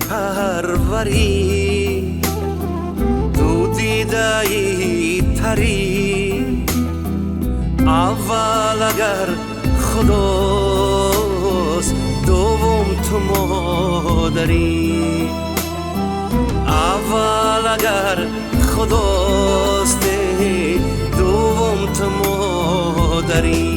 پروری تو دیده‌ای تری اول اگر خداست دوم تو مادری اول اگر خداست دوم تو مادری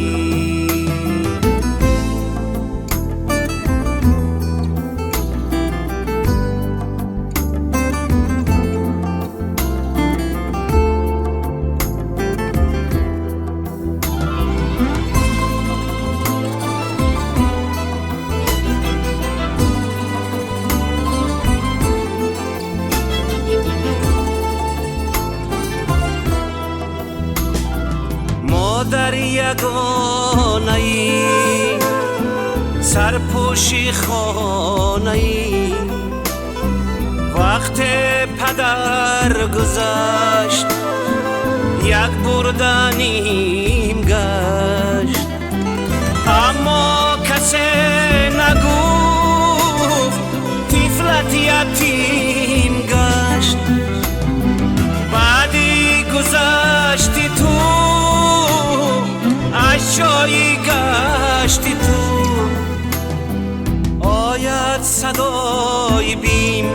در یگانه‌ای سرپوشی خانه‌ای وقت پدر گذشت یک بردنیم گشت اما کسی نگفت طفلت یتیم گشت بعدی گذشتی تو اشایی گشتی تو آید صدای بیم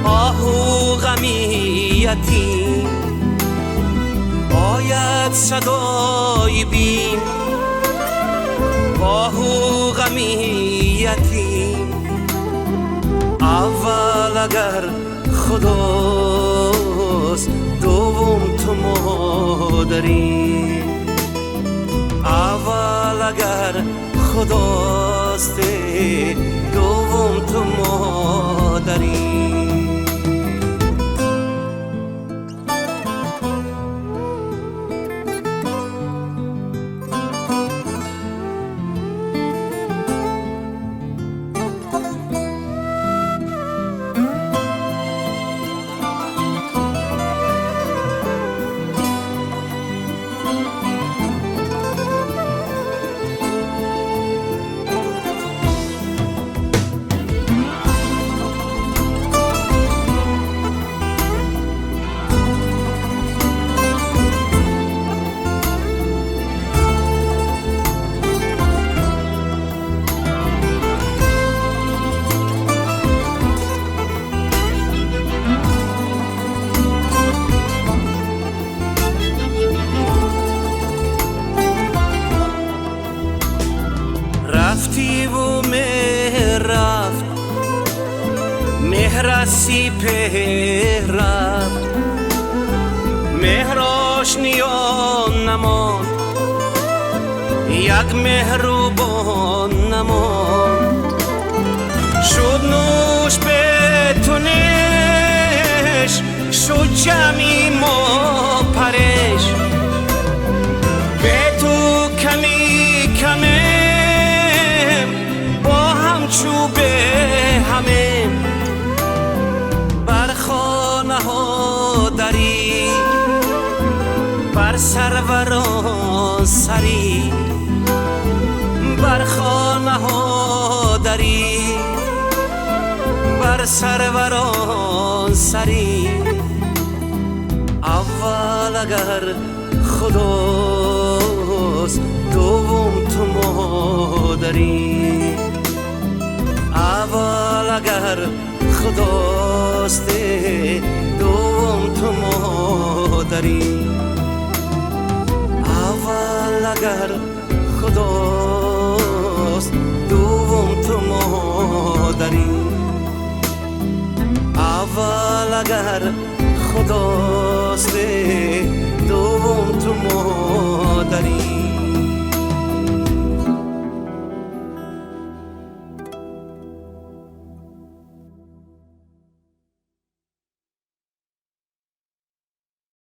آهو غمی یتیم آید صدای بیم آهو غمی یتیم اول اگر خداست دوم تو مادری اول اگر خداست دوم تو مادری رفتی و رفت مهر سیپه رفت مهراش نیان نماند یک مهربان نماند شد نوش به تونش شد جمعی ما پرش به تو کمی کمی چوبه همه بر خانه ها دری بر سروران سری بر خانه ها دری بر سروران سری اول اگر خداست دوم تو مادری اول اگر خداست دوم تو مادری اول اگر خداست دوم تو مادری اول اگر خداست دوم تو مادری